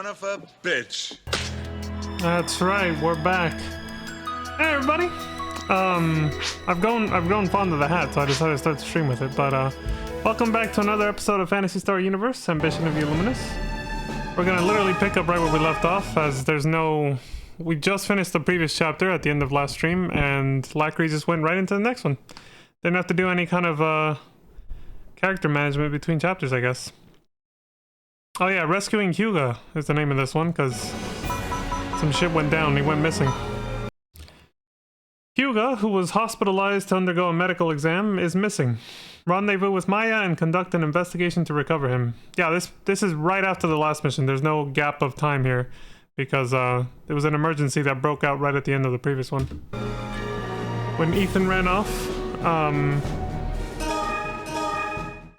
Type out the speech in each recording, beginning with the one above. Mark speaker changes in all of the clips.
Speaker 1: of a bitch.
Speaker 2: That's right, we're back. Hey everybody! I've grown fond of the hat, so I decided to start the stream with it, but welcome back to another episode of Phantasy Star Universe, Ambition of the Illuminus. We're gonna literally pick up right where we left off, as we just finished the previous chapter at the end of last stream, and Lackery just went right into the next one. Didn't have to do any kind of character management between chapters, I guess. Oh yeah, Rescuing Hyuga is the name of this one, because some shit went down, he went missing. Hyuga, who was hospitalized to undergo a medical exam, is missing. Rendezvous with Maya and conduct an investigation to recover him. Yeah, this is right after the last mission. There's no gap of time here, because there was an emergency that broke out right at the end of the previous one. When Ethan ran off,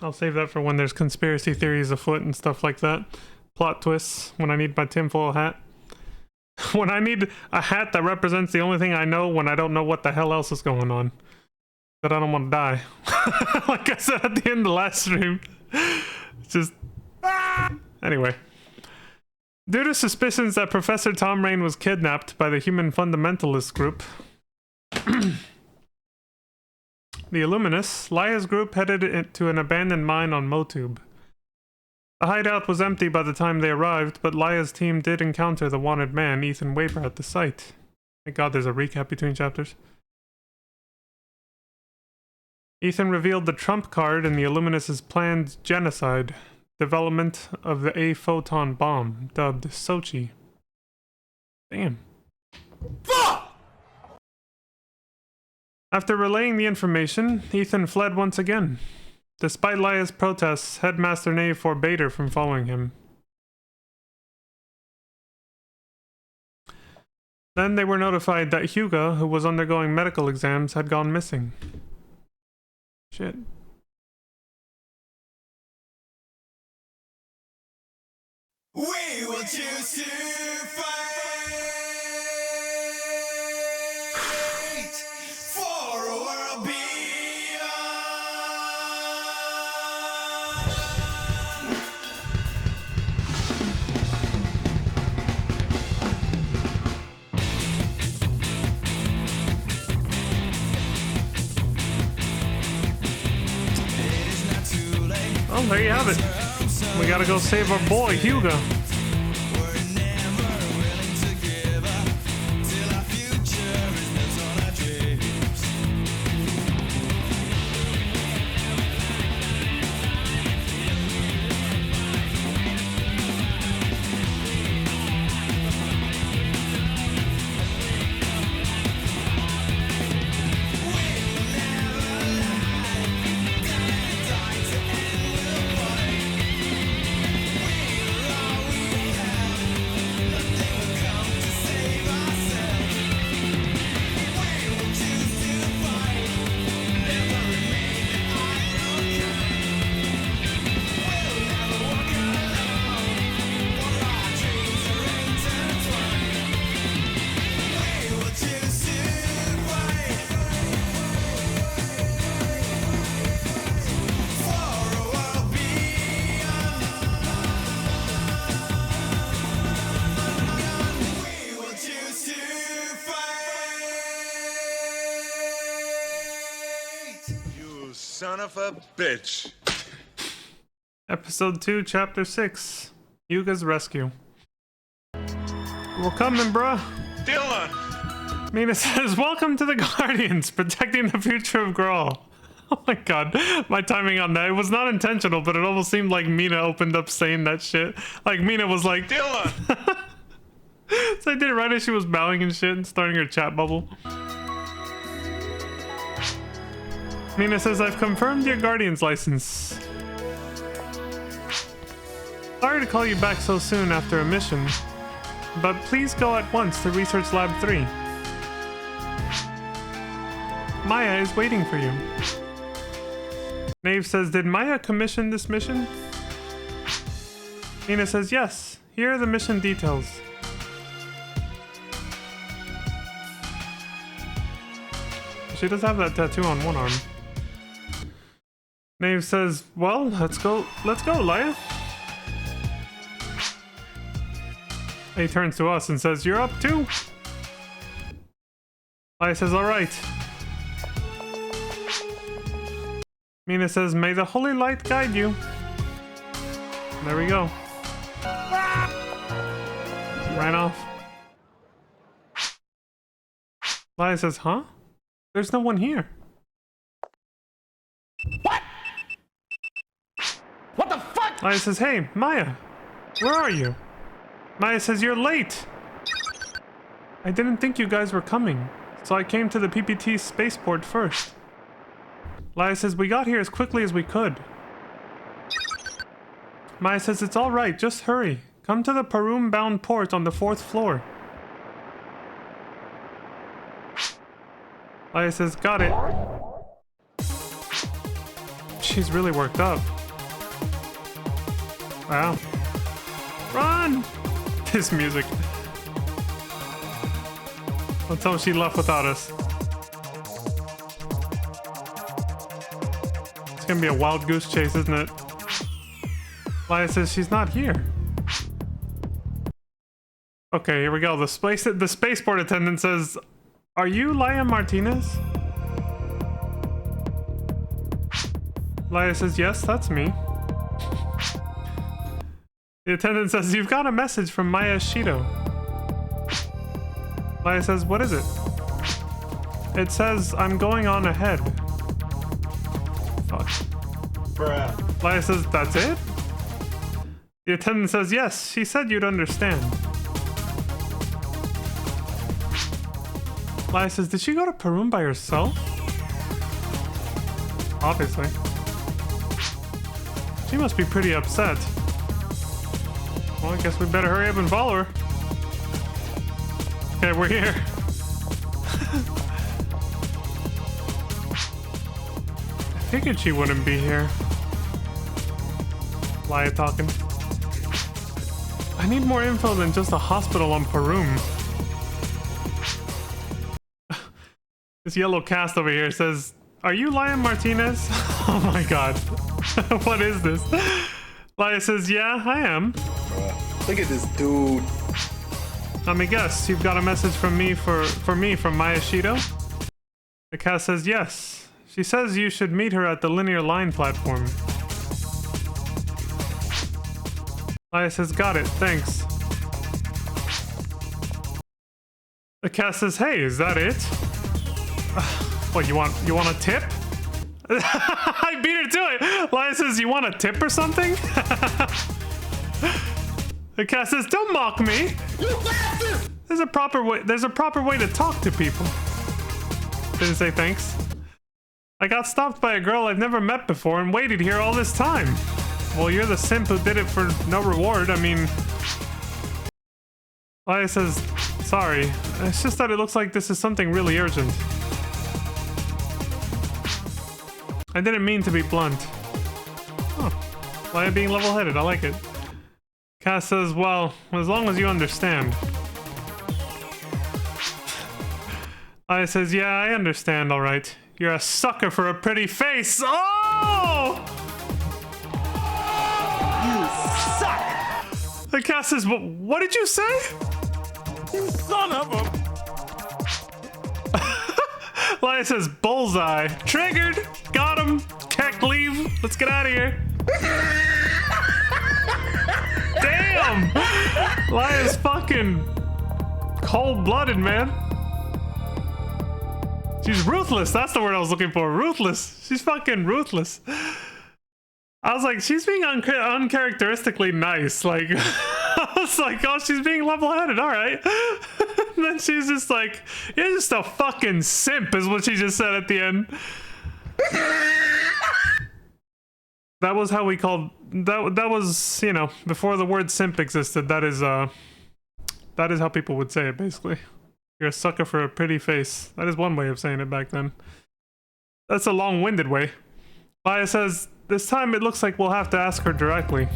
Speaker 2: I'll save that for when there's conspiracy theories afoot and stuff like that. Plot twists, when I need my tinfoil hat. When I need a hat that represents the only thing I know when I don't know what the hell else is going on. That I don't want to die. Like I said at the end of the last stream. It's just... Anyway. Due to suspicions that Professor Tom Rain was kidnapped by the human fundamentalist group, the Illuminus, Laya's group headed to an abandoned mine on Motub. The hideout was empty by the time they arrived, but Laya's team did encounter the wanted man, Ethan Waver, at the site. Thank God there's a recap between chapters. Ethan revealed the trump card in the Illuminus' planned genocide, development of the A-photon bomb, dubbed Sochi. Damn. Fuck! After relaying the information, Ethan fled once again. Despite Laya's protests, Headmaster Nave forbade her from following him. Then they were notified that Hyuga, who was undergoing medical exams, had gone missing. Shit.
Speaker 3: We will choose to fight for a world beyond.
Speaker 2: Well, there you have it. We gotta go save our boy, Hyuga.
Speaker 1: Son of a bitch.
Speaker 2: Episode 2, Chapter 6. Hyuga's Rescue. We're coming, bruh.
Speaker 1: Dylan!
Speaker 2: Mina says, welcome to the Guardians, protecting the future of Grawl. Oh my god, my timing on that. It was not intentional, but it almost seemed like Mina opened up saying that shit. Like Mina was like,
Speaker 1: Dylan!
Speaker 2: So I did it right as she was bowing and shit and starting her chat bubble. Mina says, I've confirmed your Guardian's license. Sorry to call you back so soon after a mission, but please go at once to Research Lab 3. Maya is waiting for you. Nave says, did Maya commission this mission? Mina says, yes. Here are the mission details. She does have that tattoo on one arm. Nave says, well, let's go, Laya. He turns to us and says, "You're up too?" Laya says, "All right." Mina says, "May the holy light guide you." There we go. Ran off. Laya says, "Huh? There's no one here."
Speaker 4: What? What the fuck?
Speaker 2: Laya says, "Hey, Maya, where are you?" Maya says, "You're late. I didn't think you guys were coming, so I came to the PPT spaceport first." Laya says, "We got here as quickly as we could." Maya says, "It's all right, just hurry. Come to the Parum-bound port on the 4th floor." Laya says, "Got it." She's really worked up. Wow. Run! This music. Let's hope she left without us. It's gonna be a wild goose chase, isn't it? Laya says she's not here. Okay, here we go. The spaceport attendant says, "Are you Laya Martinez?" Laya says, "Yes, that's me." The attendant says, "You've got a message from Maya Shido." Laya says, "What is it?" It says, "I'm going on ahead." Fuck.
Speaker 4: Bruh.
Speaker 2: Laya says, "That's it?" The attendant says, "Yes, she said you'd understand." Laya says, "Did she go to Parum by herself?" Obviously. She must be pretty upset. Well, I guess we better hurry up and follow her. Okay, we're here. I figured she wouldn't be here. Laya talking. I need more info than just a hospital on Parum. This yellow cast over here says, "Are you Laya Martinez?" Oh my god. What is this? Laya says, "Yeah, I am."
Speaker 4: Look at this dude.
Speaker 2: Let me guess, you've got a message from me from Maya Shido? The cast says, "Yes. She says you should meet her at the linear line platform." Laya says, "Got it, thanks." The cast says, "Hey, is that it?" What, you want a tip? I beat her to it. Laya says, "You want a tip or something?" The cast says, "Don't mock me. There's a proper way to talk to people." Didn't say thanks. "I got stopped by a girl I've never met before and waited here all this time." Well, you're the simp who did it for no reward. I mean... Laya says, "Sorry. It's just that it looks like this is something really urgent." I didn't mean to be blunt. Huh. Laya being level-headed, I like it. Cass says, "Well, as long as you understand." Laya says, "Yeah, I understand, alright. You're a sucker for a pretty face." Oh!
Speaker 4: You suck!
Speaker 2: The Cass says, "What did you say?"
Speaker 4: You son of a...
Speaker 2: Laya says, "Bullseye. Triggered. Got him. Keck, leave. Let's get out of here." Damn! Laya's fucking cold-blooded, man. She's ruthless. That's the word I was looking for. Ruthless. She's fucking ruthless. I was like, she's being uncharacteristically nice. Like, I was like, oh, she's being level-headed. All right. And then she's just like, "You're just a fucking simp," is what she just said at the end. That was how we called that was, you know, before the word simp existed. That is how people would say it, basically. "You're a sucker for a pretty face." That is one way of saying it back then. That's a long-winded way. Laya says, "This time it looks like we'll have to ask her directly."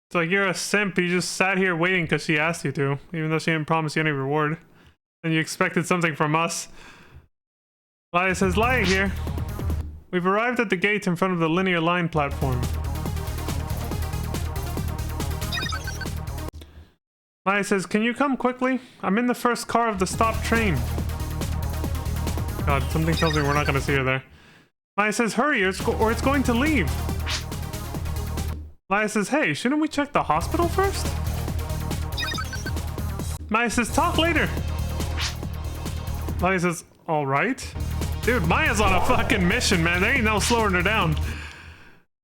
Speaker 2: It's like, you're a simp. You just sat here waiting because she asked you to, even though she didn't promise you any reward. And you expected something from us. Laya says, "Laya here." We've arrived at the gate in front of the linear line platform. Maya says, can you come quickly? I'm in the first car of the stopped train. God, something tells me we're not going to see her there. Maya says, hurry, or it's going to leave. Maya says, hey, shouldn't we check the hospital first? Maya says, talk later. Maya says, all right. Dude, Maya's on a fucking mission, man. There ain't no slowing her down.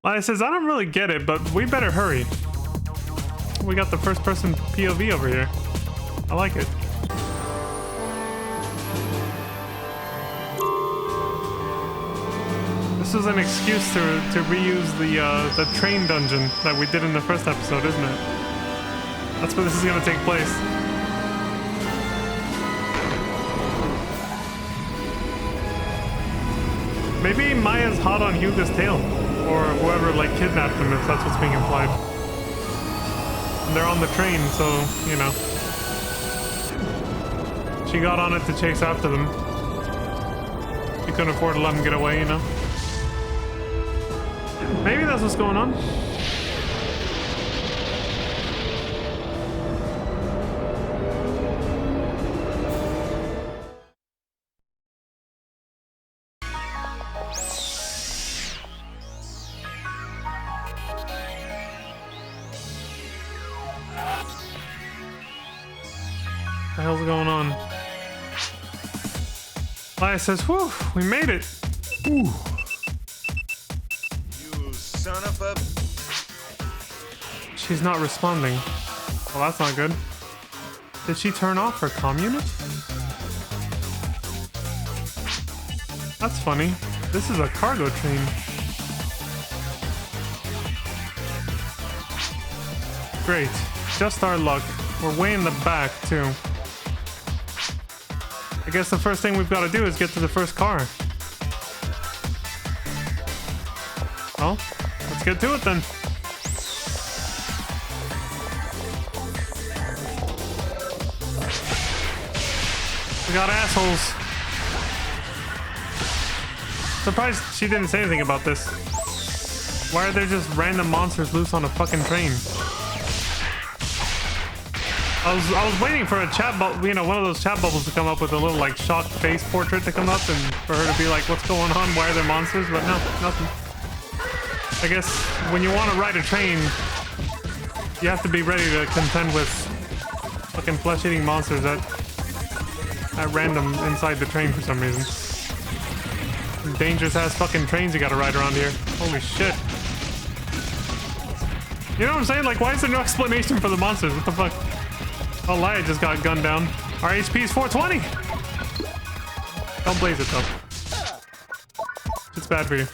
Speaker 2: Maya says, I don't really get it, but we better hurry. We got the first person POV over here. I like it. This is an excuse to reuse the train dungeon that we did in the first episode, isn't it? That's where this is gonna take place. Maybe Maya's hot on Hugo's tail, or whoever like kidnapped him, if that's what's being implied. And they're on the train, so you know, she got on it to chase after them. She couldn't afford to let them get away, you know. Maybe that's what's going on. What the hell's going on? Maya says, whew, we made it. Ooh.
Speaker 1: You son of a...
Speaker 2: She's not responding. Well, that's not good. Did she turn off her comm unit? That's funny. This is a cargo train. Great. Just our luck. We're way in the back, too. I guess the first thing we've got to do is get to the first car. Well, let's get to it then. We got assholes. Surprised she didn't say anything about this. Why are there just random monsters loose on a fucking train? I was waiting for a chat bubble, you know, one of those chat bubbles to come up with a little like shocked face portrait to come up and for her to be like, what's going on? Why are there monsters? But no, nothing. I guess when you want to ride a train, you have to be ready to contend with fucking flesh-eating monsters at random inside the train for some reason. Some dangerous ass fucking trains you gotta ride around here. Holy shit. You know what I'm saying? Like, why is there no explanation for the monsters? What the fuck? Oh, Laia just got gunned down. Our HP is 420! Don't blaze it, though. It's bad for you.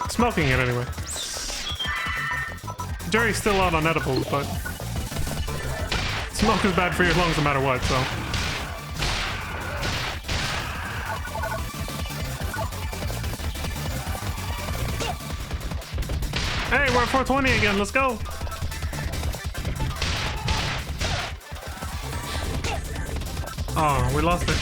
Speaker 2: Smoking it, anyway. Jury's still out on edibles, but... smoke is bad for your lungs no matter what, so... Hey, we're at 420 again, let's go! Oh, we lost it.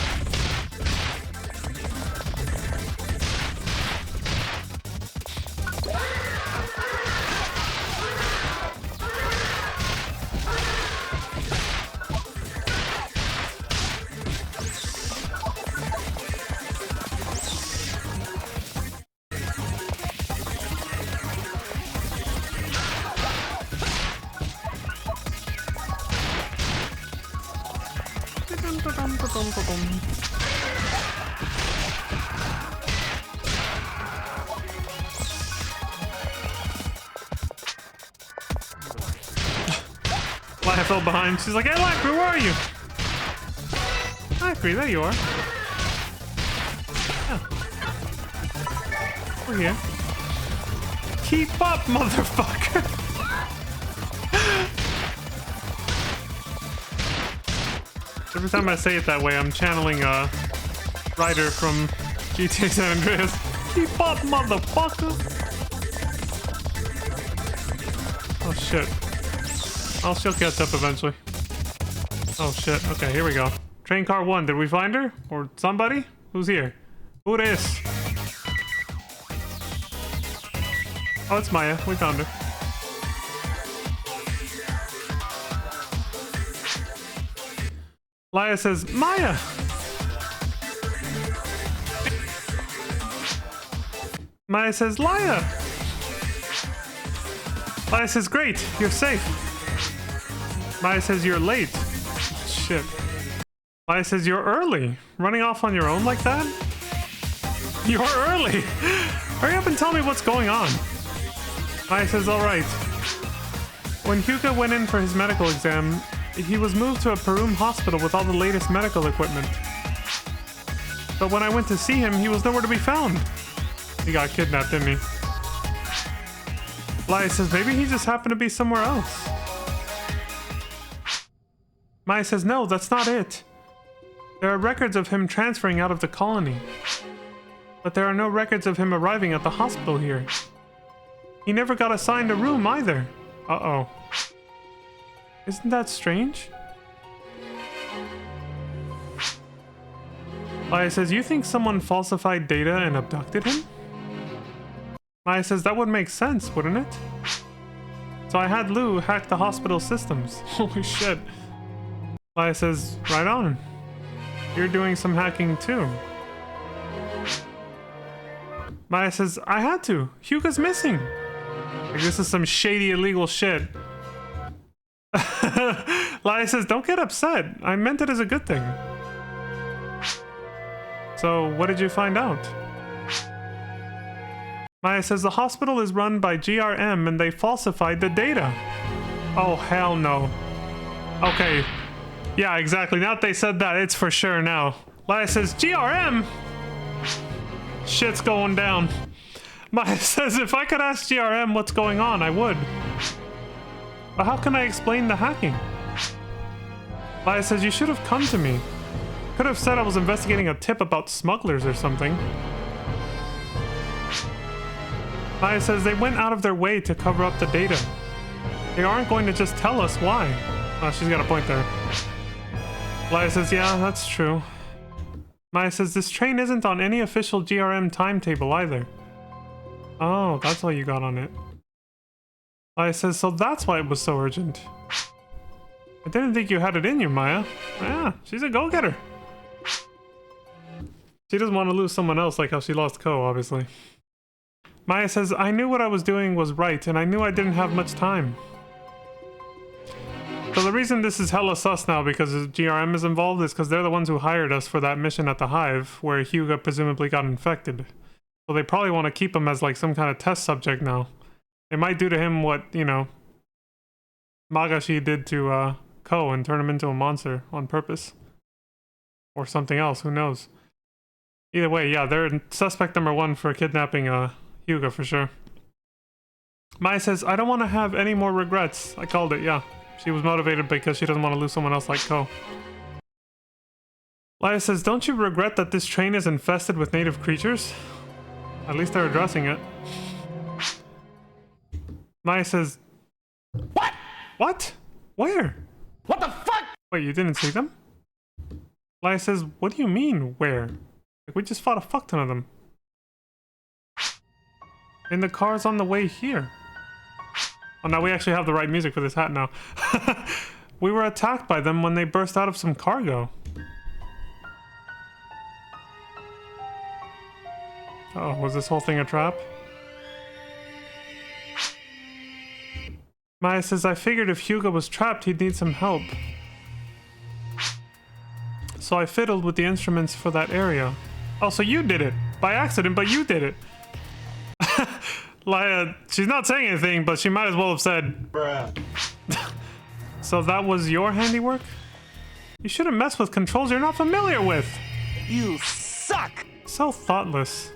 Speaker 2: I fell behind. She's like, hey, Lacry, where are you? Lacry, there you are. Oh. We're here. Keep up, motherfucker! Every time I say it that way, I'm channeling Ryder from GTA San Andreas. Keep up, motherfucker! Oh, shit. She'll catch up eventually. Oh shit, okay, here we go. Train car 1, did we find her? Or somebody? Who's here? Who it is? Oh, it's Maya. We found her. Laya says, Maya! Maya says, Laya! Maya says, great, you're safe. Maya says, you're late. Shit. Maya says, you're early. Running off on your own like that? You're early! Hurry up and tell me what's going on. Maya says, alright. When Hugo went in for his medical exam, he was moved to a Perum hospital with all the latest medical equipment. But when I went to see him, he was nowhere to be found. He got kidnapped, didn't he? Laya says, maybe he just happened to be somewhere else. Maya says, no, that's not it. There are records of him transferring out of the colony. But there are no records of him arriving at the hospital here. He never got assigned a room either. Uh-oh. Isn't that strange? Maya says, you think someone falsified data and abducted him? Maya says, that would make sense, wouldn't it? So I had Lou hack the hospital systems. Holy shit. Maya says, right on. You're doing some hacking too. Maya says, I had to. Hugo's missing. Like, this is some shady illegal shit. Laya says, don't get upset. I meant it as a good thing. So, what did you find out? Maya says, the hospital is run by GRM and they falsified the data. Oh, hell no. Okay. Yeah, exactly. Now that they said that, it's for sure now. Laya says, GRM? Shit's going down. Maya says, if I could ask GRM what's going on, I would. But how can I explain the hacking? Maya says, you should have come to me. Could have said I was investigating a tip about smugglers or something. Maya says, they went out of their way to cover up the data. They aren't going to just tell us why. Oh, she's got a point there. Laya says, yeah, that's true. Maya says, this train isn't on any official GRM timetable either. Oh, that's why you got on it. Laya says, so that's why it was so urgent. I didn't think you had it in you, Maya. Yeah, she's a go-getter. She doesn't want to lose someone else like how she lost Ko, obviously. Maya says, I knew what I was doing was right, and I knew I didn't have much time. So the reason this is hella sus now because GRM is involved is because they're the ones who hired us for that mission at the Hive, where Hugo presumably got infected. So they probably want to keep him as like some kind of test subject now. They might do to him what, you know, Magashi did to Ko and turn him into a monster on purpose. Or something else, who knows. Either way, yeah, they're suspect number one for kidnapping Hugo for sure. Maya says, I don't want to have any more regrets. I called it, yeah. She was motivated because she doesn't want to lose someone else like Ko. Laya says, don't you regret that this train is infested with native creatures? At least they're addressing it. Maya says, what? What? Where?
Speaker 4: What the fuck?
Speaker 2: Wait, you didn't see them? Laya says, what do you mean, where? Like, we just fought a fuck ton of them. In the cars on the way here. Oh, now we actually have the right music for this hat now. We were attacked by them when they burst out of some cargo. Oh, was this whole thing a trap? Maya says, I figured if Hugo was trapped, he'd need some help. So I fiddled with the instruments for that area. Oh, so you did it. By accident, but you did it. Laya, she's not saying anything, but she might as well have said, bruh. So that was your handiwork? You shouldn't mess with controls you're not familiar with.
Speaker 4: You suck!
Speaker 2: So thoughtless.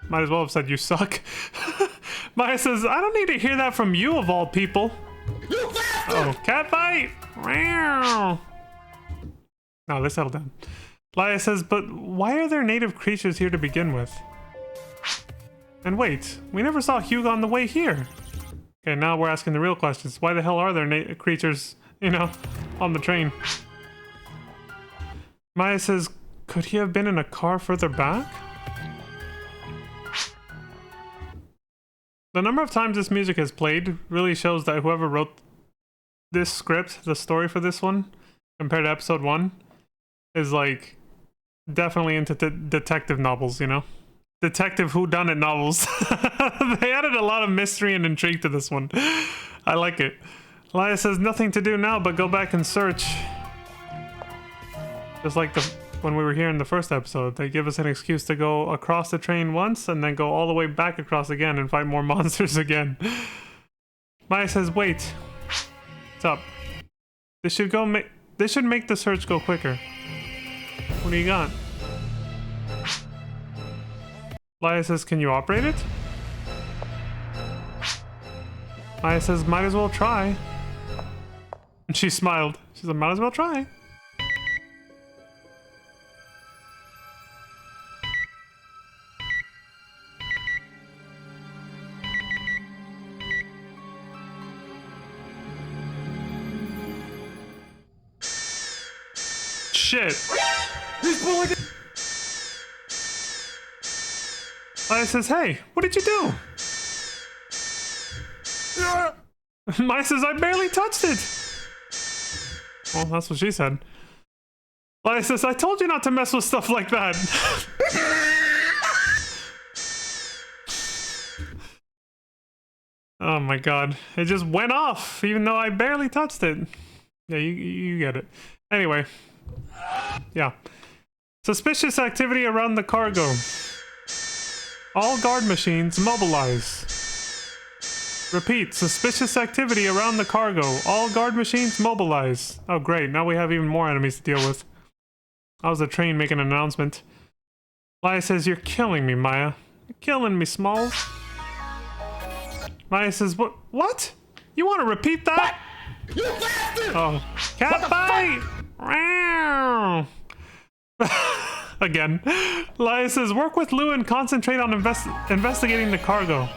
Speaker 2: Might as well have said you suck. Maya says, I don't need to hear that from you of all people. Oh, cat fight! No, they settled down. Laya says, but why are there native creatures here to begin with? And wait, we never saw Hugo on the way here. Okay, now we're asking the real questions. Why the hell are there creatures, you know, on the train? Maya says, could he have been in a car further back? The number of times this music has played really shows that whoever wrote this script, the story for this one, compared to episode 1, is like definitely into detective novels, you know? Detective whodunit novels. They added a lot of mystery and intrigue to this one. I like it. Elias says nothing to do now but go back and search. Just like when we were here in the first episode, they give us an excuse to go across the train once and then go all the way back across again and fight more monsters again. Maya says, wait. What's up? This should make the search go quicker. What do you got? Maya says, can you operate it? Maya says, might as well try. And she smiled. She said, might as well try. Shit. Maya says, hey, what did you do? Maya says, I barely touched it. Well, that's what she said. Maya says, I told you not to mess with stuff like that. Oh my god. It just went off, even though I barely touched it. Yeah, you get it. Anyway. Yeah. Suspicious activity around the cargo. All guard machines mobilize. Repeat, suspicious activity around the cargo. All guard machines mobilize. Oh great, now we have even more enemies to deal with. That was a train making an announcement. Maya says, you're killing me, Maya. You're killing me, Smalls. Maya says, what? You want to repeat that?
Speaker 4: What? You bastard!
Speaker 2: Oh. Cat fight! Wow. Again. Maya says, work with Lou and concentrate on investigating the cargo.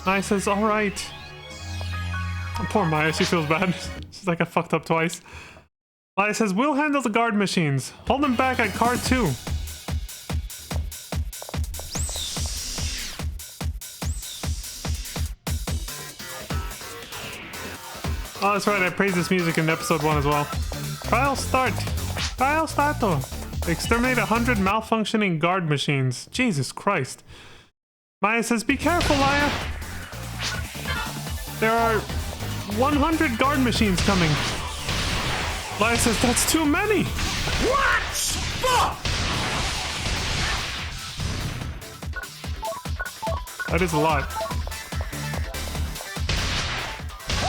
Speaker 2: Maya says, alright. Oh, poor Maya, she feels bad. She's like, I fucked up twice. Maya says, we'll handle the guard machines. Hold them back at car 2. Oh, that's right, I praised this music in episode 1 as well. Trial start. Trial starto. Exterminate 100 malfunctioning guard machines. Jesus Christ. Maya says, be careful, Maya. There are 100 guard machines coming. Maya says, that's too many.
Speaker 4: What? Fuck!
Speaker 2: That is a lot.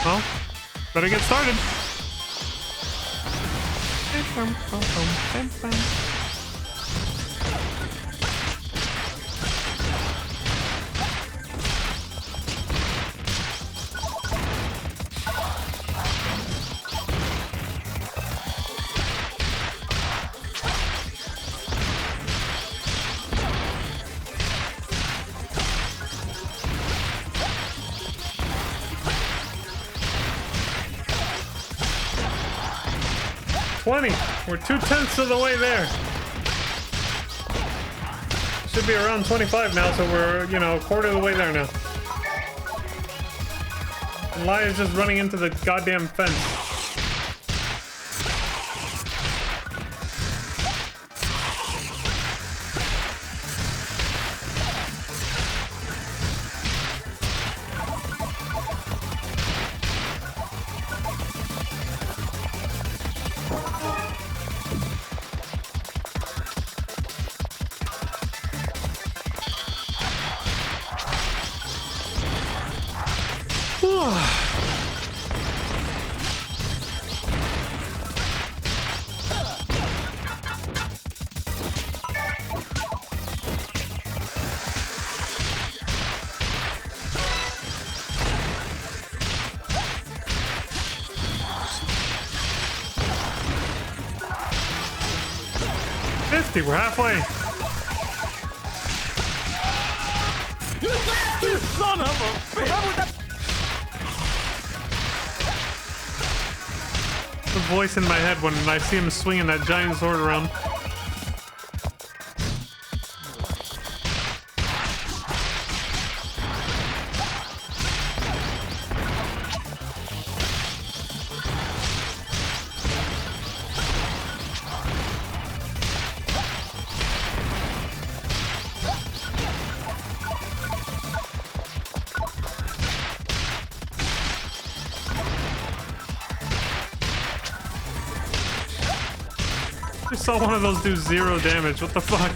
Speaker 2: Well, better get started. 20. We're 2/10 of the way there. Should be around 25 now, so we're, you know, a quarter of the way there now. And Laya's just running into the goddamn fence. We're halfway.
Speaker 4: You bastard son of a bitch!
Speaker 2: The voice in my head when I see him swinging that giant sword around. I saw one of those do 0 damage. What the fuck?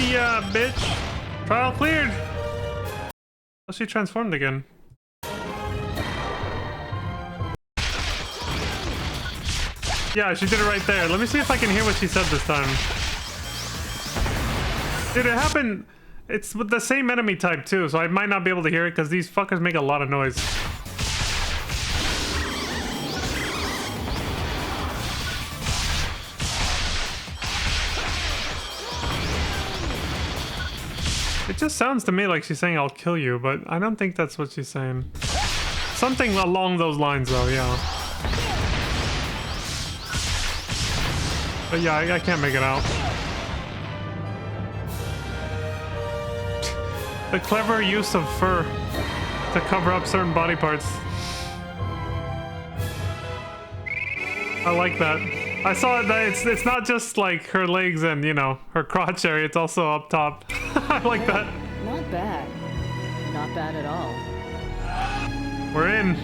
Speaker 2: Yeah, bitch. Trial cleared. Oh, she transformed again. Yeah, she did it right there. Let me see if I can hear what she said this time. Dude, it happened. It's with the same enemy type too, so I might not be able to hear it because these fuckers make a lot of noise. It just sounds to me like she's saying I'll kill you, but I don't think that's what she's saying. Something along those lines though, yeah. But yeah, I can't make it out. The clever use of fur to cover up certain body parts. I like that. I saw that it's not just like her legs and, you know, her crotch area, it's also up top. I like that.
Speaker 5: Not bad. Not bad at all.
Speaker 2: We're in.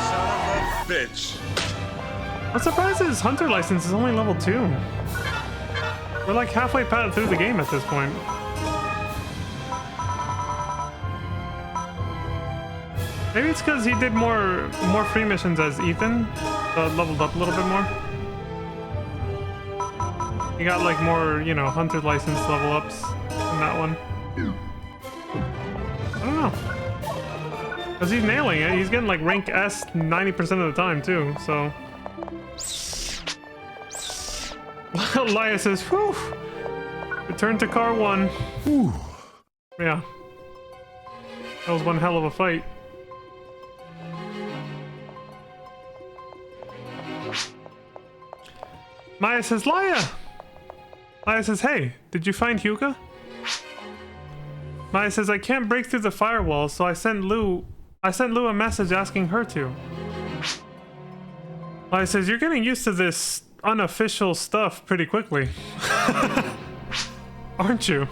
Speaker 1: Son of a bitch.
Speaker 2: I'm surprised his hunter license is only level 2. We're like halfway through the game at this point. Maybe it's because he did more free missions as Ethan, so it leveled up a little bit more. He got like more, you know, hunter license level ups in that one. I don't know. Because he's nailing it. He's getting like rank S 90% of the time too, so. Elias says, whew. Return to car 1. Whew. Yeah. That was one hell of a fight. Maya says, Laya! Maya says, hey, did you find Hyuga? Maya says, I can't break through the firewall, so I sent Lou a message asking her to. Maya says, you're getting used to this unofficial stuff pretty quickly. Aren't you?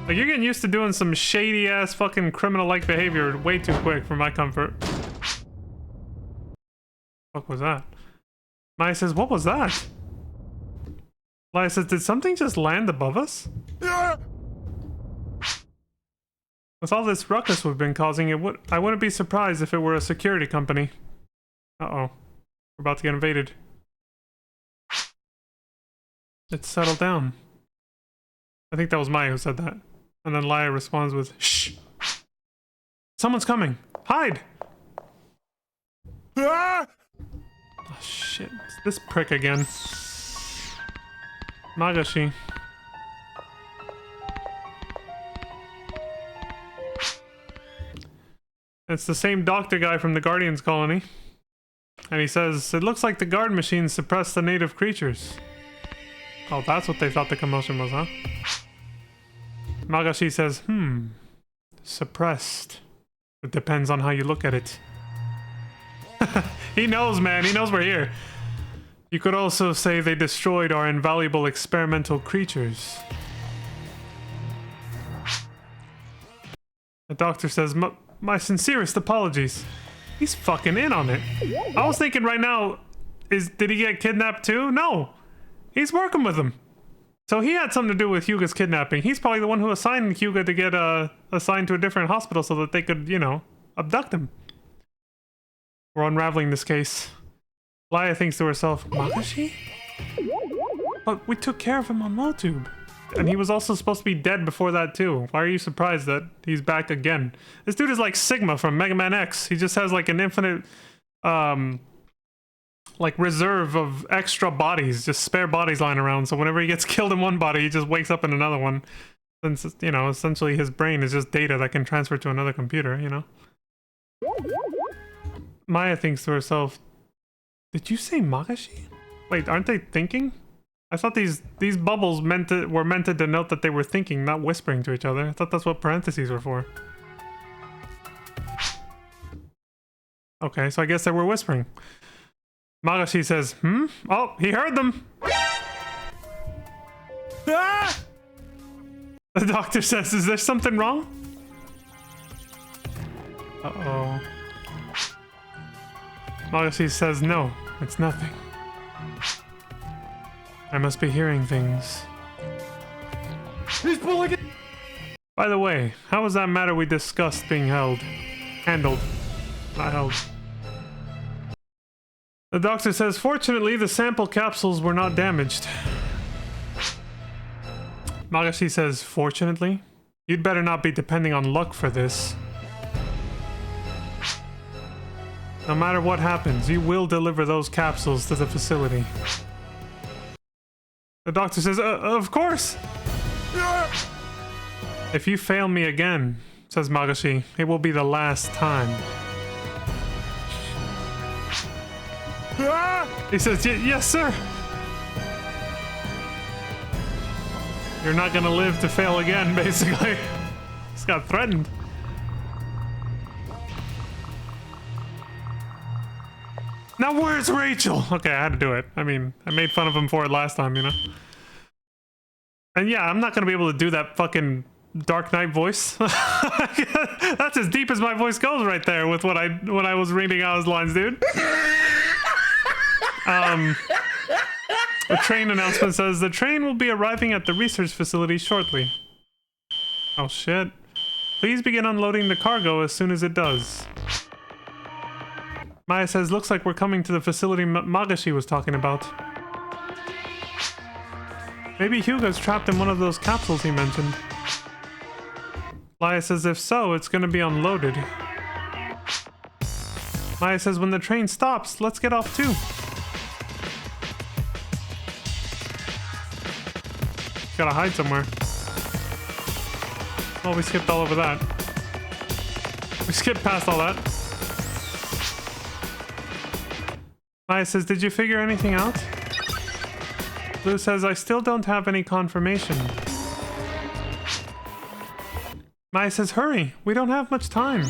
Speaker 2: Like, you're getting used to doing some shady-ass fucking criminal-like behavior way too quick for my comfort. What was that? Maya says, what was that? Laya says, did something just land above us? With all this ruckus we've been causing, I wouldn't be surprised if it were a security company. Uh-oh. We're about to get invaded. It's settled down. I think that was Maya who said that. And then Laya responds with, shh! Someone's coming! Hide! Oh shit, it's this prick again. Magashi. It's the same doctor guy from the Guardians colony. And he says, it looks like the guard machines suppress the native creatures. Oh, that's what they thought the commotion was, huh? Magashi says, suppressed. It depends on how you look at it. He knows, man. He knows we're here. You could also say they destroyed our invaluable experimental creatures. The doctor says, my sincerest apologies. He's fucking in on it. I was thinking right now, did he get kidnapped too? No. He's working with him. So he had something to do with Hyuga's kidnapping. He's probably the one who assigned Hyuga to get assigned to a different hospital so that they could, you know, abduct him. We're unraveling this case. Laya thinks to herself, Magashi? But we took care of him on MoTube. And he was also supposed to be dead before that too. Why are you surprised that he's back again? This dude is like Sigma from Mega Man X. He just has like an infinite, like reserve of extra bodies, just spare bodies lying around. So whenever he gets killed in one body, he just wakes up in another one. Since, you know, essentially his brain is just data that can transfer to another computer, you know? Maya thinks to herself, did you say Magashi? Wait, aren't they thinking? I thought these bubbles were meant to denote that they were thinking, not whispering to each other. I thought that's what parentheses were for. Okay, so I guess they were whispering. Magashi says, Oh, he heard them! Ah! The doctor says, is there something wrong? Uh-oh. Magashi says, no, it's nothing. I must be hearing things.
Speaker 4: He's pulling it.
Speaker 2: By the way, how was that matter we discussed being handled? Not held. The doctor says, fortunately, the sample capsules were not damaged. Magashi says, fortunately? You'd better not be depending on luck for this. No matter what happens, you will deliver those capsules to the facility. The doctor says, of course! If you fail me again, says Magashi, it will be the last time. He says, yes, sir! You're not gonna live to fail again, basically. Just got threatened. Now where's Rachel? Okay, I had to do it. I mean, I made fun of him for it last time, you know? And yeah, I'm not gonna be able to do that fucking Dark Knight voice. That's as deep as my voice goes right there with when I was reading out his lines, dude. The train announcement says the train will be arriving at the research facility shortly. Oh shit. Please begin unloading the cargo as soon as it does. Maya says, looks like we're coming to the facility Magashi was talking about. Maybe Hyuga's trapped in one of those capsules he mentioned. Maya says, if so, it's gonna be unloaded. Maya says, when the train stops, let's get off too. Gotta hide somewhere. Oh, we skipped all over that. We skipped past all that. Maya says, did you figure anything out? Lou says, I still don't have any confirmation. Maya says, hurry, we don't have much time.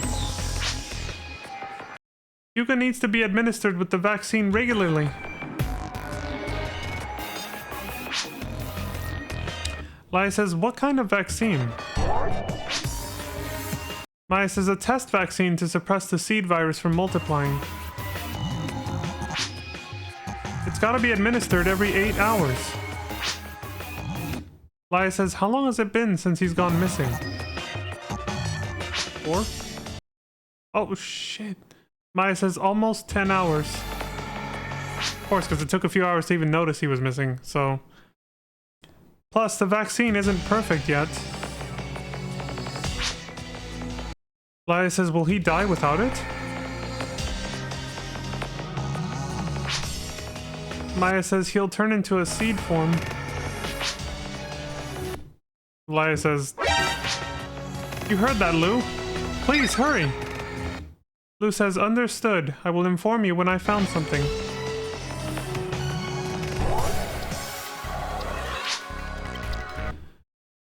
Speaker 2: Hyuga needs to be administered with the vaccine regularly. Maya says, what kind of vaccine? Maya says, a test vaccine to suppress the seed virus from multiplying. It's gotta be administered every 8 hours. Maya says, how long has it been since he's gone missing? 4? Oh shit. Maya says, almost 10 hours. Of course, because it took a few hours to even notice he was missing, so... Plus, the vaccine isn't perfect yet. Maya says, will he die without it? Maya says he'll turn into a seed form. Maya says, you heard that, Lou? Please, hurry! Lou says, understood. I will inform you when I found something.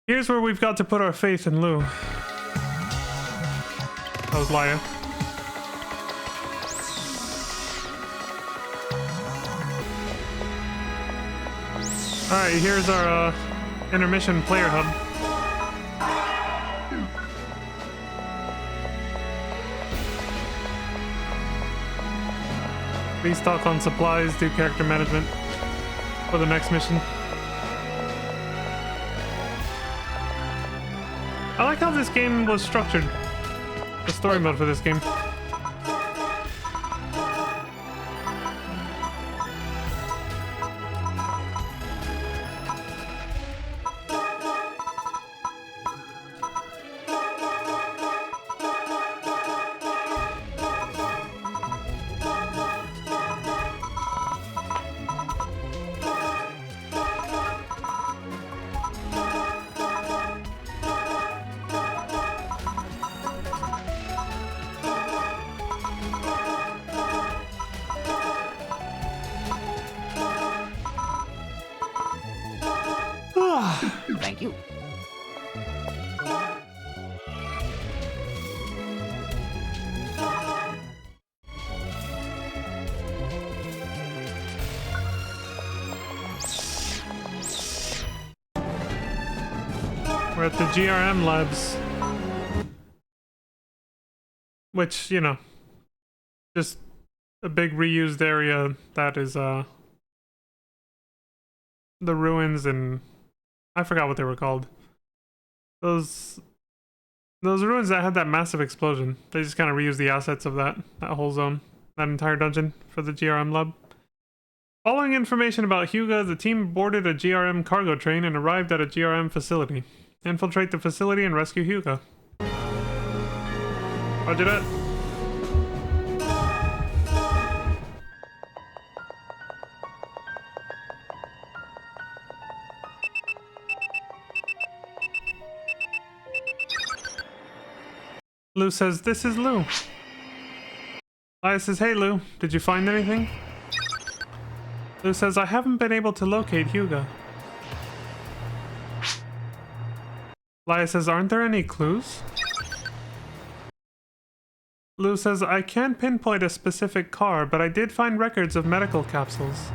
Speaker 2: Here's where we've got to put our faith in Lou. That was Laya. Alright, here's our intermission player hub. Please stock on supplies, do character management for the next mission. I like how this game was structured. The story mode for this game.
Speaker 4: Thank you.
Speaker 2: We're at the GRM labs. Which, you know, just a big reused area that is, the ruins and I forgot what they were called. Those ruins that had that massive explosion. They just kind of reused the assets of that whole zone, that entire dungeon for the GRM lab. Following information about Hyuga, the team boarded a GRM cargo train and arrived at a GRM facility. Infiltrate the facility and rescue Hyuga. Roger that. Lou says, this is Lou. Laya says, hey Lou, did you find anything? Lou says, I haven't been able to locate Hyuga. Laya says, aren't there any clues? Lou says, I can't pinpoint a specific car, but I did find records of medical capsules.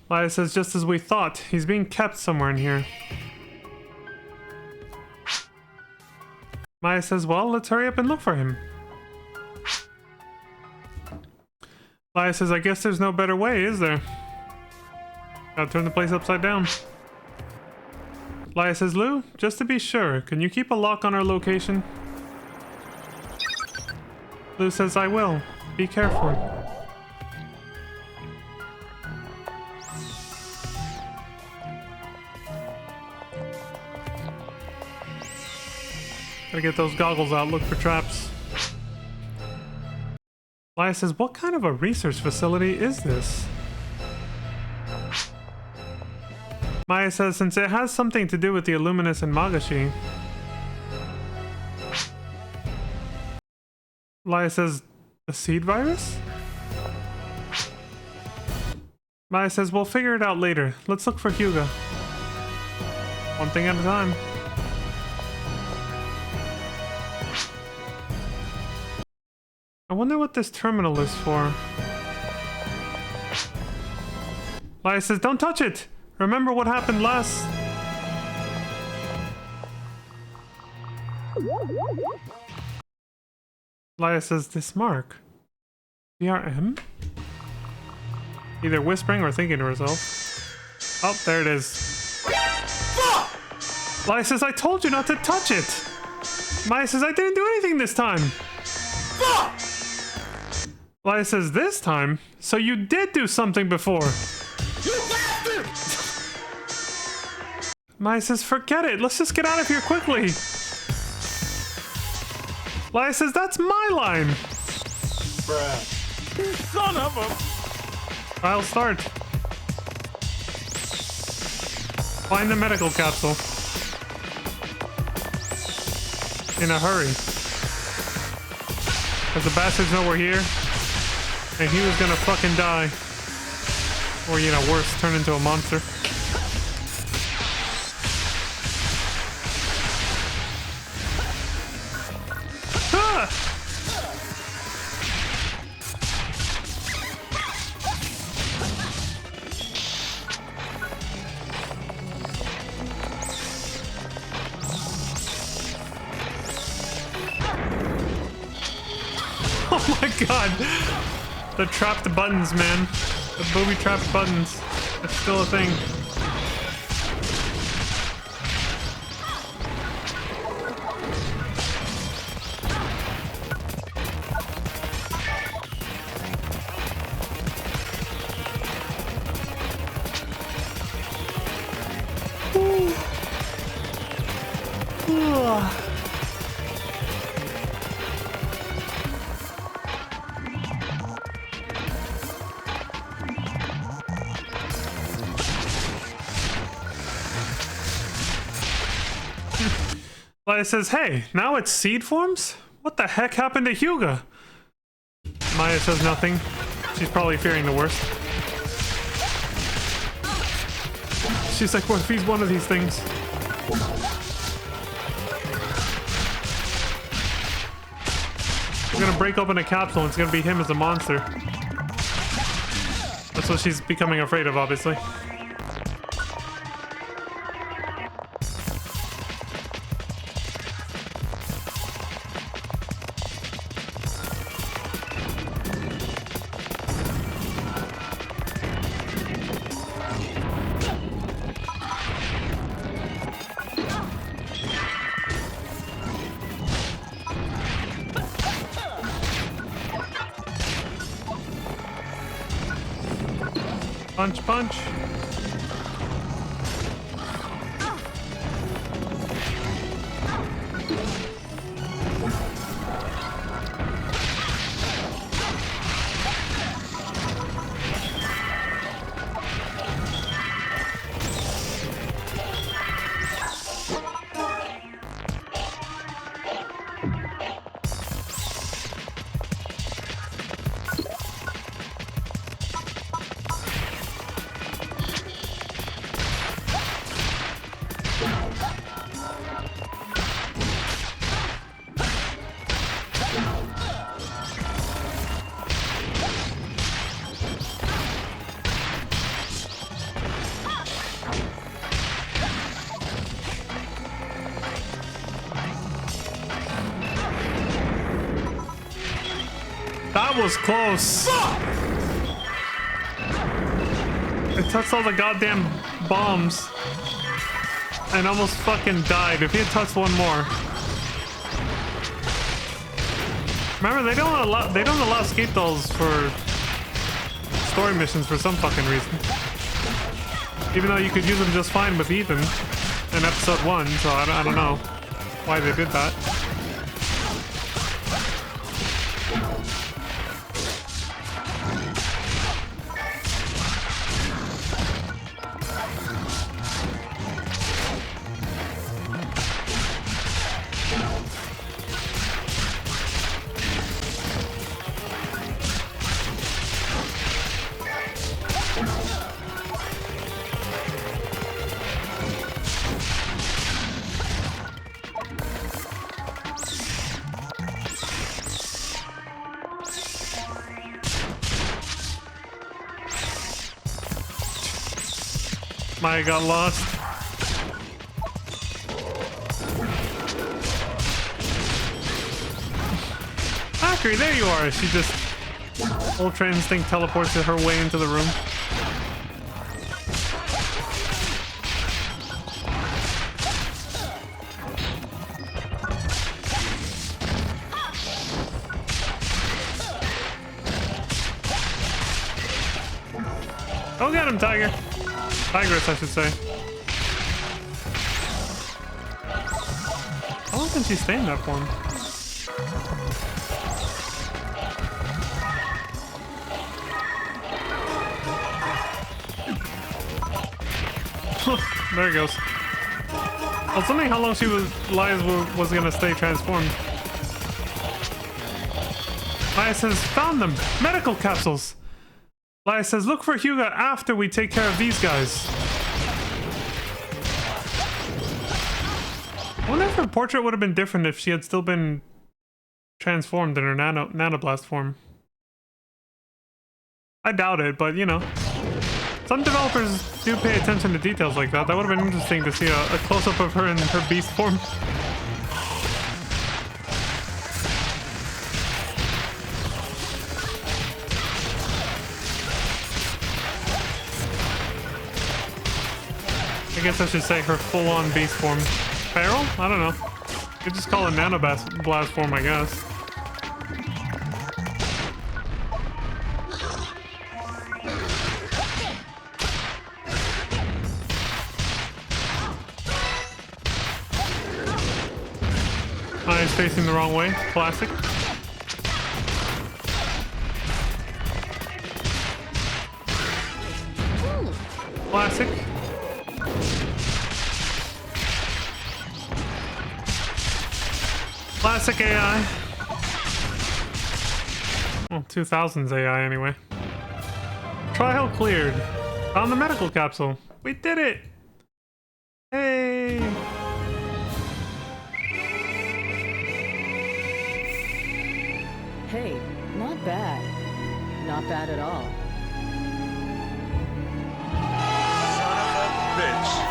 Speaker 2: Laya says, just as we thought, he's being kept somewhere in here. Maya says, well, let's hurry up and look for him. Laya says, I guess there's no better way, is there? Gotta turn the place upside down. Laya says, Lou, just to be sure, can you keep a lock on our location? Lou says, I will. Be careful. Gotta get those goggles out, look for traps. Laya says, what kind of a research facility is this? Maya says, since it has something to do with the Illuminus and Magashi. Laya says, a seed virus? Maya says, we'll figure it out later. Let's look for Hyuga. One thing at a time. I wonder what this terminal is for. Laya says, don't touch it! Remember what happened last... Laya says, this mark. DRM? Either whispering or thinking to herself. Oh, there it is. Laya says, I told you not to touch it! Maya says, I didn't do anything this time! Laya says, this time? So you did do something before.
Speaker 4: You bastard!
Speaker 2: Maya says, forget it. Let's just get out of here quickly. Laya says, that's my line.
Speaker 4: Bruh. You son of a...
Speaker 2: I'll start. Find the medical capsule. In a hurry. Because the bastards know we're here. And he was gonna fucking die. Or, you know, worse, turn into a monster. Ah! Oh my god! The trapped buttons, man. The booby trapped buttons. It's still a thing. Laya says, hey, now it's seed forms? What the heck happened to Hyuga? Maya says nothing. She's probably fearing the worst. She's like, what if he's one of these things? We're gonna break open a capsule and it's gonna be him as a monster. That's what she's becoming afraid of, obviously. Punch, punch. That was close. It touched all the goddamn bombs and almost fucking died. If he had touched one more. Remember, they don't allow escape dolls for story missions for some fucking reason. Even though you could use them just fine with Ethan in episode 1, so I don't know why they did that. I got lost. Valkyrie, there you are. She just Ultra Instinct teleports her way into the room. Go get him, Tiger. Tigress, I should say. How long can she stay in that form? There it goes. I was wondering how long Elias was gonna stay transformed. Elias says, found them! Medical capsules! Elias says, look for Hugo after we take care of these guys. I wonder if her portrait would have been different if she had still been transformed in her nanoblast form. I doubt it, but you know. Some developers do pay attention to details like that. That would have been interesting to see a close-up of her in her beast form. I guess I should say her full-on beast form. Feral? I don't know. You could just call it nanoblast form, I guess. Eyes facing the wrong way. Classic. Classic. Classic AI. Well, 2000s AI anyway. Trial cleared. Found the medical capsule. We did it! Hey!
Speaker 5: Hey, not bad. Not bad at all.
Speaker 1: Bitch.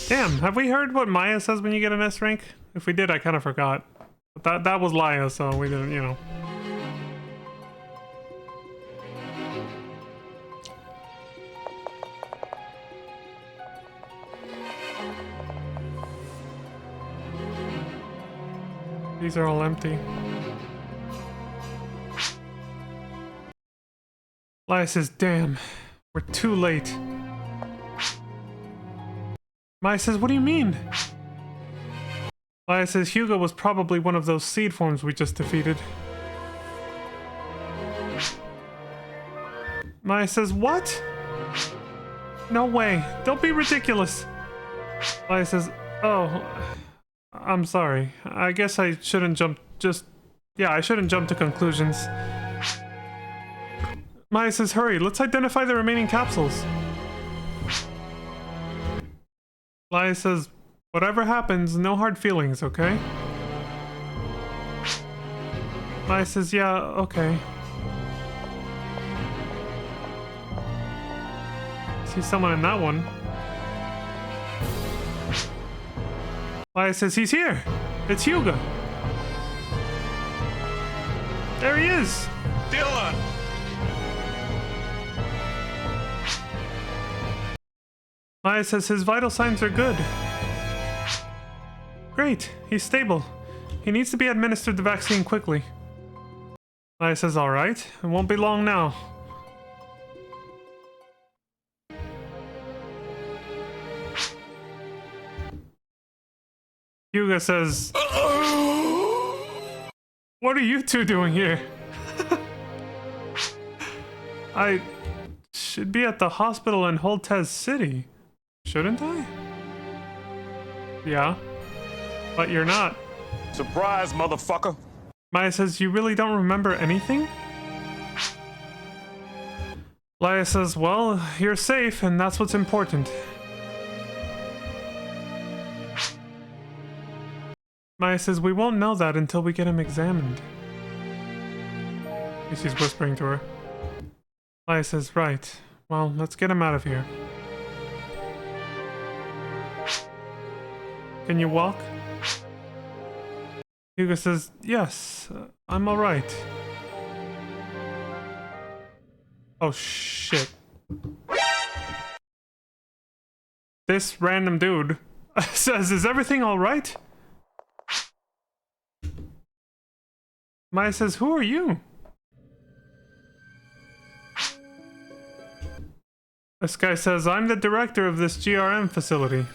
Speaker 2: Damn, have we heard what Maya says when you get an S rank? If we did, I kind of forgot. But that was Laya, so we didn't, you know. These are all empty. Laya says, damn, we're too late. Maya says, what do you mean? Laya says, Hugo was probably one of those seed forms we just defeated. Maya says, what? No way, don't be ridiculous. Laya says, oh, I'm sorry. I guess I shouldn't jump I shouldn't jump to conclusions. Maya says, hurry, let's identify the remaining capsules. Laya says, whatever happens, no hard feelings, okay? Maya says, yeah, okay. See someone in that one. Laya says, he's here! It's Hugo! There he is!
Speaker 1: Dylan!
Speaker 2: Maya says his vital signs are good. Great, he's stable. He needs to be administered the vaccine quickly. Maya says, alright, it won't be long now. Hugo says, what are you two doing here? I should be at the hospital in Holtez City. Shouldn't I? Yeah, but you're not.
Speaker 1: Surprise, motherfucker.
Speaker 2: Maya says, you really don't remember anything? Laya says, well, you're safe and that's what's important. Maya says, we won't know that until we get him examined. She's whispering to her. Laya says, right. Well, let's get him out of here. Can you walk? Hugo says, yes, I'm alright. Oh shit. This random dude says, is everything alright? Maya says, who are you? This guy says, I'm the director of this GRM facility.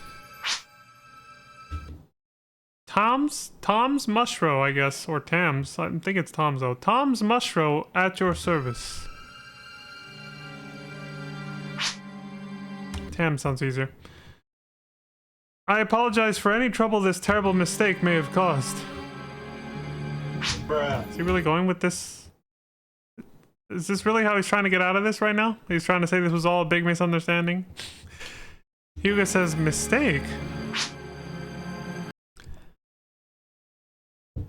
Speaker 2: Tom's Mushrow, I guess, or Tam's. I think it's Tom's though. Tom's Mushrow at your service. Tam sounds easier. I apologize for any trouble this terrible mistake may have caused.
Speaker 4: Bruh.
Speaker 2: Is he really going with this? Is this really how he's trying to get out of this right now? He's trying to say this was all a big misunderstanding? Hugo says, mistake?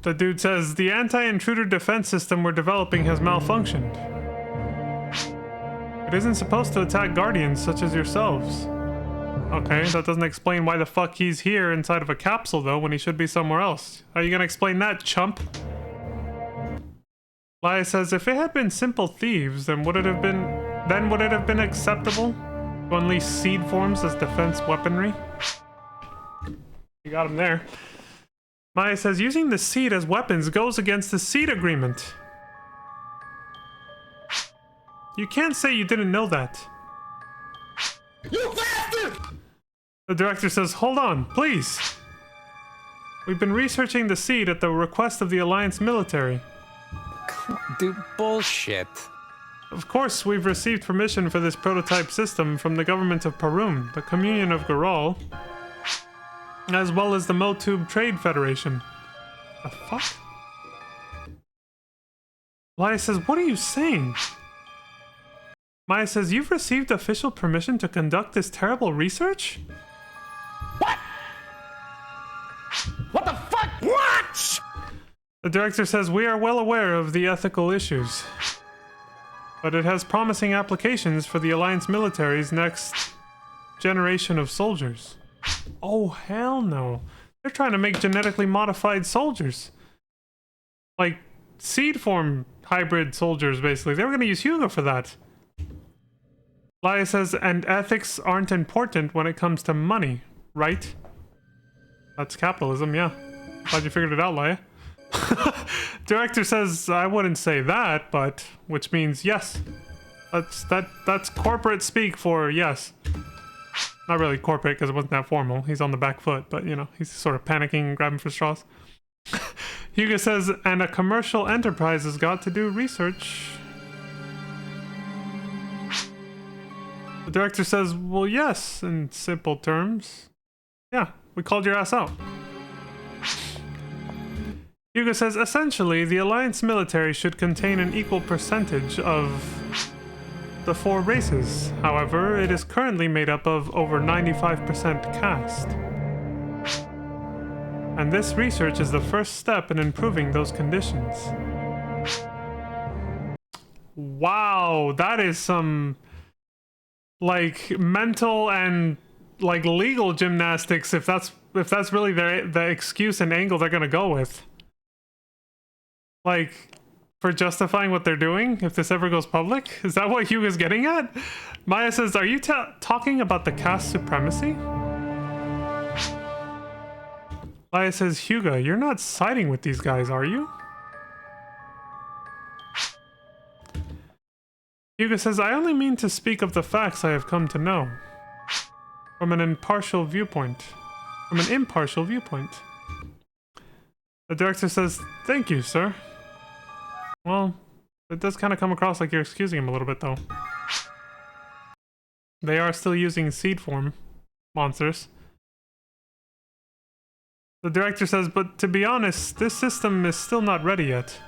Speaker 2: The dude says, the anti-intruder defense system we're developing has malfunctioned. It isn't supposed to attack guardians such as yourselves. Okay, that doesn't explain why the fuck he's here inside of a capsule though when he should be somewhere else. How are you gonna explain that, chump? Laya says, if it had been simple thieves, then would it have been acceptable to unleash seed forms as defense weaponry? You got him there. Maya says, using the seed as weapons goes against the seed agreement. You can't say you didn't know that.
Speaker 4: You bastard!
Speaker 2: The director says, hold on, please. We've been researching the seed at the request of the Alliance military.
Speaker 6: Dude, bullshit.
Speaker 2: Of course, we've received permission for this prototype system from the government of Parum, the Communion of Garal, as well as the Motube Trade Federation. The fuck? Laya says, what are you saying? Maya says, you've received official permission to conduct this terrible research?
Speaker 4: What? What the fuck? What?
Speaker 2: The director says, we are well aware of the ethical issues, but it has promising applications for the Alliance military's next generation of soldiers. Oh, hell no. They're trying to make genetically modified soldiers. Like, seed form hybrid soldiers, basically. They were going to use Hugo for that. Laia says, and ethics aren't important when it comes to money, right? That's capitalism, yeah. Glad you figured it out, Laia. Director says, I wouldn't say that, but... which means yes. That's corporate speak for yes. Not really corporate, because it wasn't that formal. He's on the back foot, but, you know, he's sort of panicking, grabbing for straws. Hugo says, and a commercial enterprise has got to do research. The director says, well, yes, in simple terms. Yeah, we called your ass out. Hugo says, essentially, the Alliance military should contain an equal percentage of the 4 races. However, it is currently made up of over 95% caste. And this research is the first step in improving those conditions. Wow, that is some, like, mental and, like, legal gymnastics, if that's really the excuse and angle they're gonna go with. Like, for justifying what they're doing, if this ever goes public? Is that what Hugo's getting at? Maya says, are you talking about the caste supremacy? Maya says, Hugo, you're not siding with these guys, are you? Hugo says, I only mean to speak of the facts I have come to know. From an impartial viewpoint. The director says, thank you, sir. Well, it does kind of come across like you're excusing him a little bit, though. They are still using seed form monsters. The director says, but to be honest, this system is still not ready yet.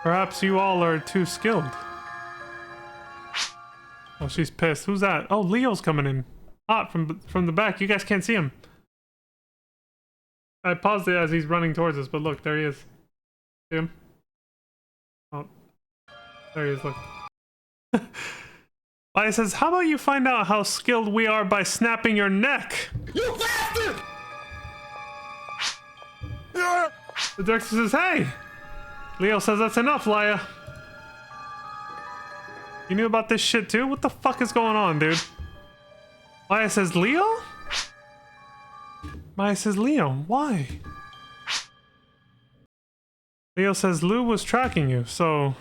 Speaker 2: Perhaps you all are too skilled. Oh, she's pissed. Who's that? Oh, Leo's coming in. Hot from the back. You guys can't see him. I paused it as he's running towards us, but look, there he is. See him? Oh. There he is, look. Laia says, how about you find out how skilled we are by snapping your neck?
Speaker 4: You bastard!
Speaker 2: The director says, hey! Leo says, that's enough, Laia. You knew about this shit too? What the fuck is going on, dude? Laia says, Leo? Maya says, Leo, why? Leo says, Lou was tracking you, so...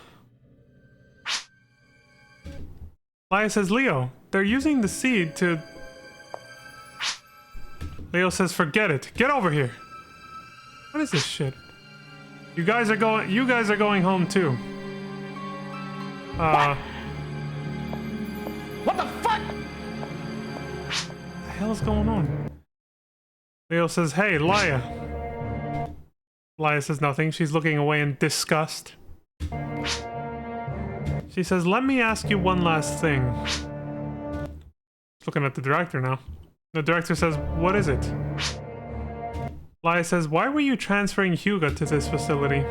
Speaker 2: Laia says, Leo, they're using the seed to... Leo says, forget it. Get over here. What is this shit? You guys are going home too.
Speaker 4: What the fuck?
Speaker 2: What the hell is going on? Leo says, hey, Laia. Laia says nothing. She's looking away in disgust. She says, let me ask you one last thing. Looking at the director now. The director says, what is it? Laia says, why were you transferring Hugo to this facility?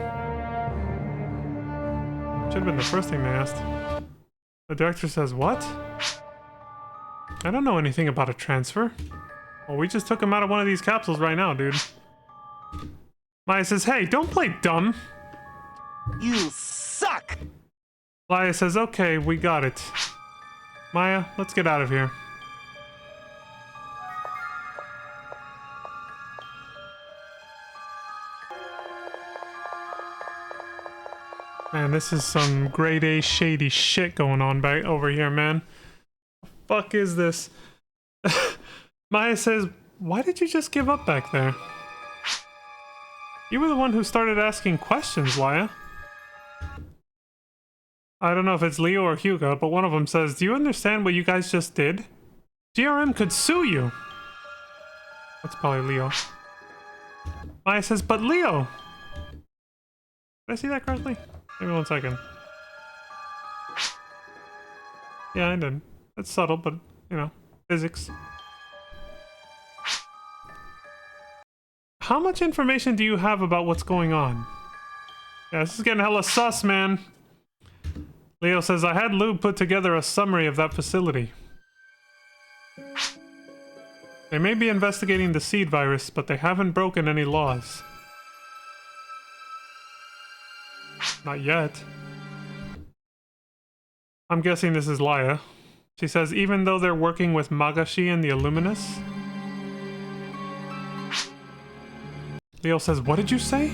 Speaker 2: Should have been the first thing they asked. The director says, what? I don't know anything about a transfer. Well, we just took him out of one of these capsules right now, dude. Laia says, hey, don't play dumb.
Speaker 4: You suck!
Speaker 2: Laia says, okay, we got it. Maya, let's get out of here. Man, this is some grade A shady shit going on back over here, man. The fuck is this? Maya says, why did you just give up back there? You were the one who started asking questions, Laia. I don't know if it's Leo or Hugo, but one of them says, do you understand what you guys just did? GRM could sue you. That's probably Leo. Maya says, but Leo! Did I see that correctly? Maybe 1 second. Yeah, I did. It's subtle, but, you know, physics. How much information do you have about what's going on? Yeah, this is getting hella sus, man. Leo says, I had Lou put together a summary of that facility. They may be investigating the seed virus, but they haven't broken any laws. Not yet. I'm guessing this is Laya. She says, even though they're working with Magashi and the Illuminus? Leo says, what did you say?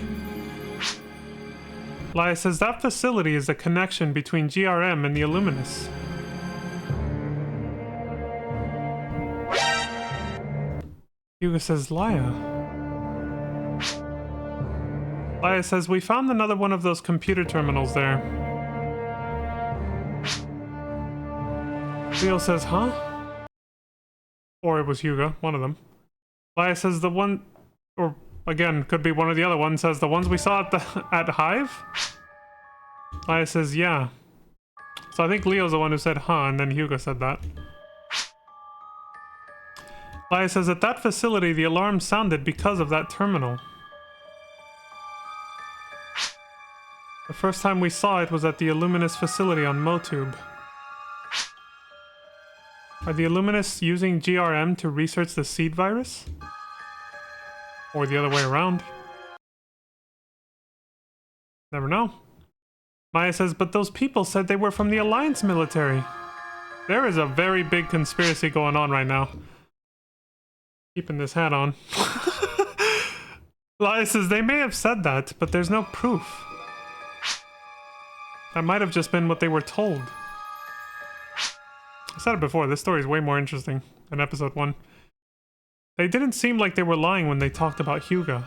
Speaker 2: Laya says, that facility is a connection between GRM and the Illuminus. Hugo says, Laya. Laya says, we found another one of those computer terminals there. Leo says, huh? Or it was Hugo, one of them. Laya says the one, or again, could be one of the other ones, says the ones we saw at Hive? Laya says, yeah. So I think Leo's the one who said, huh, and then Hugo said that. Laya says, at that facility, the alarm sounded because of that terminal. The first time we saw it was at the Illuminus facility on Motube. Are the Illuminus using GRM to research the seed virus? Or the other way around? Never know. Maya says, but those people said they were from the Alliance military. There is a very big conspiracy going on right now. Keeping this hat on. Laya says, they may have said that, but there's no proof. That might have just been what they were told. I said it before, this story is way more interesting than episode 1. They didn't seem like they were lying when they talked about Hugo.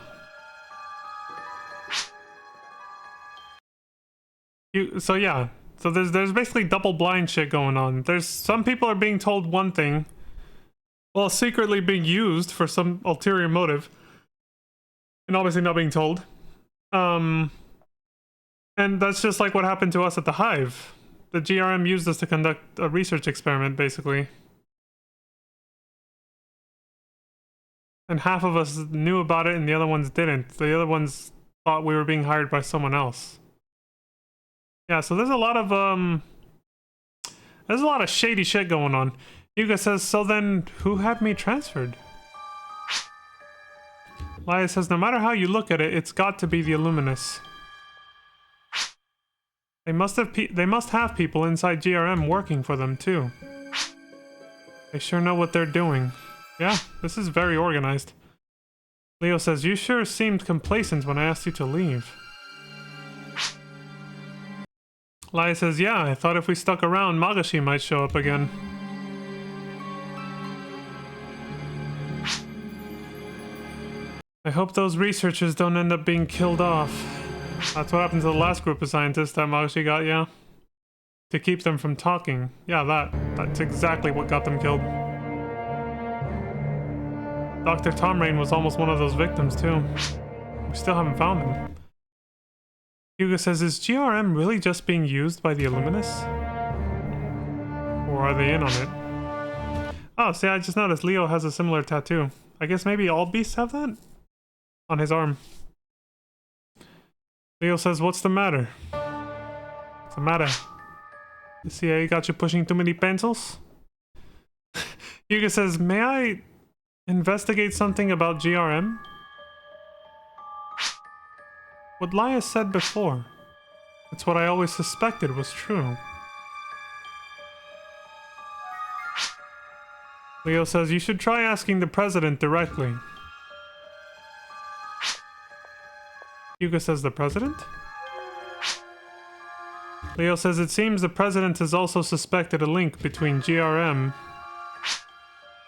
Speaker 2: So yeah, so there's basically double blind shit going on. There's some people are being told one thing, while secretly being used for some ulterior motive, and obviously not being told. And that's just like what happened to us at the Hive. The GRM used us to conduct a research experiment, basically. And half of us knew about it and the other ones didn't. The other ones thought we were being hired by someone else. Yeah, so there's a lot of shady shit going on. Yuga says, so then who had me transferred? Laya says, no matter how you look at it, it's got to be the Illuminus. They must have people inside GRM working for them too. They sure know what they're doing. Yeah, this is very organized. Leo says, you sure seemed complacent when I asked you to leave. Laya says, yeah, I thought if we stuck around, Magashi might show up again. I hope those researchers don't end up being killed off. That's what happened to the last group of scientists that Magashi got, yeah? To keep them from talking. Yeah, that's exactly what got them killed. Dr. Tom Rain was almost one of those victims, too. We still haven't found him. Hugo says, is GRM really just being used by the Illuminus? Or are they in on it? Oh, see, I just noticed Leo has a similar tattoo. I guess maybe all beasts have that? On his arm. Leo says, what's the matter? What's the matter? The CIA got you pushing too many pencils? Hugo says, may I investigate something about GRM? What Laya said before. It's what I always suspected was true. Leo says, you should try asking the president directly. Hugo says, the president? Leo says, it seems the president has also suspected a link between GRM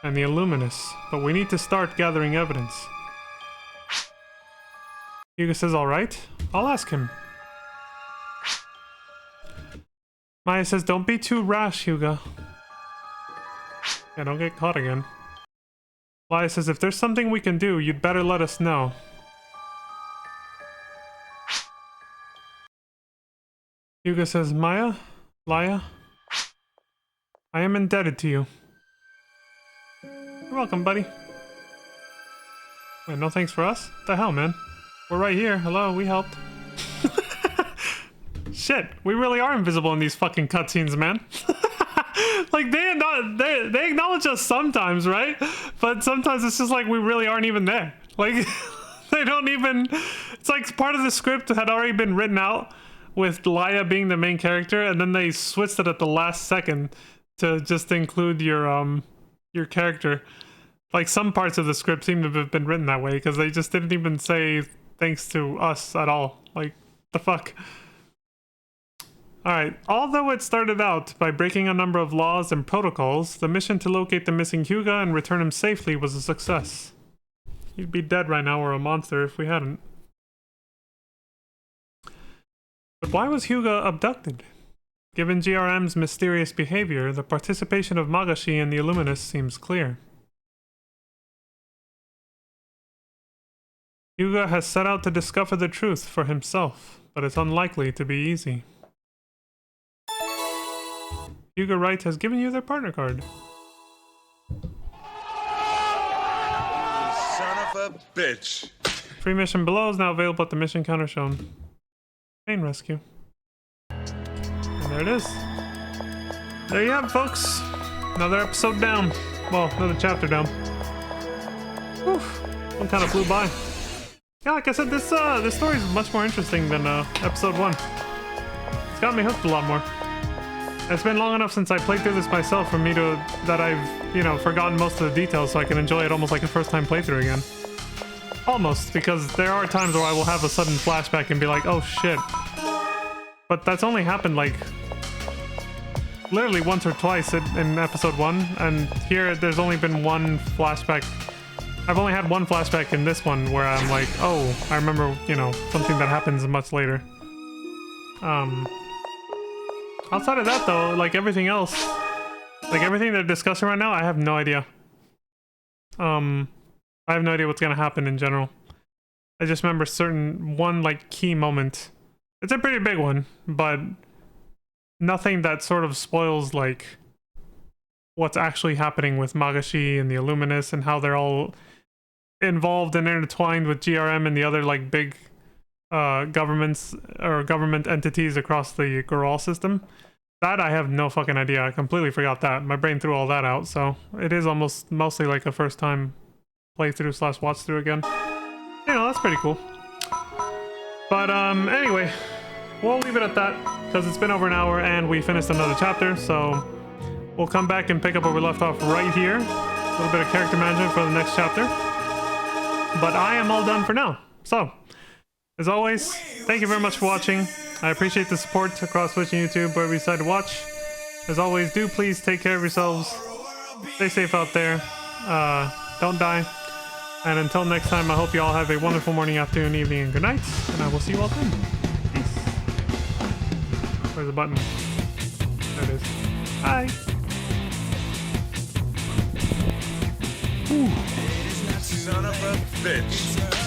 Speaker 2: and the Illuminus, but we need to start gathering evidence. Hugo says, alright, I'll ask him. Maya says, don't be too rash, Hugo. Yeah, don't get caught again. Laya says, if there's something we can do, you'd better let us know. Hugo says, Laya? I am indebted to you. You're welcome, buddy. Wait, no thanks for us? What the hell, man? We're right here. Hello, we helped. Shit, we really are invisible in these fucking cutscenes, man. Like, they acknowledge us sometimes, right? But sometimes it's just like we really aren't even there. Like, they don't even... It's like part of the script had already been written out with Laia being the main character, and then they switched it at the last second to just include your character. Like, some parts of the script seem to have been written that way, because they just didn't even say thanks to us at all. Like, the fuck? Alright, although it started out by breaking a number of laws and protocols, the mission to locate the missing Hyuga and return him safely was a success. He'd be dead right now or a monster if we hadn't. But why was Hyuga abducted? Given GRM's mysterious behavior, the participation of Magashi and the Illuminus seems clear. Hyuga has set out to discover the truth for himself, but it's unlikely to be easy. Hyuga Wright has given you their partner card.
Speaker 1: Son of a bitch.
Speaker 2: Free mission below is now available at the mission counter shown. Pain rescue. And there it is. There you have it, folks. Another episode down. Well, another chapter down. Whew. One kind of flew by. Yeah, like I said, this story is much more interesting than episode 1. It's got me hooked a lot more. It's been long enough since I played through this myself for me to that I've, you know, forgotten most of the details, so I can enjoy it almost like a first-time playthrough again. Almost, because there are times where I will have a sudden flashback and be like, oh shit. But that's only happened like literally once or twice in episode 1, and here there's only been one flashback. I've only had one flashback in this one where I'm like, oh, I remember, you know, something that happens much later. Outside of that though, like everything else, like everything they're discussing right now, I have no idea. I have no idea what's gonna happen in general. I just remember one like key moment. It's a pretty big one, but nothing that sort of spoils like what's actually happening with Magashi and the Illuminus and how they're all involved and intertwined with GRM and the other like big governments or government entities across the Goral system. That I have no fucking idea. I completely forgot that. My brain threw all that out, so it is mostly like a first time playthrough / watch through again. You know, that's pretty cool. But anyway, we'll leave it at that because it's been over an hour and we finished another chapter, so we'll come back and pick up where we left off right here. A little bit of character management for the next chapter. But I am all done for now. So, as always, thank you very much for watching. I appreciate the support across Twitch and YouTube wherever you decide to watch. As always, do please take care of yourselves. Stay safe out there. Don't die. And until next time, I hope you all have a wonderful morning, afternoon, evening, and good night. And I will see you all then. Peace. Where's the button? There it is. Bye.
Speaker 1: Son of a bitch.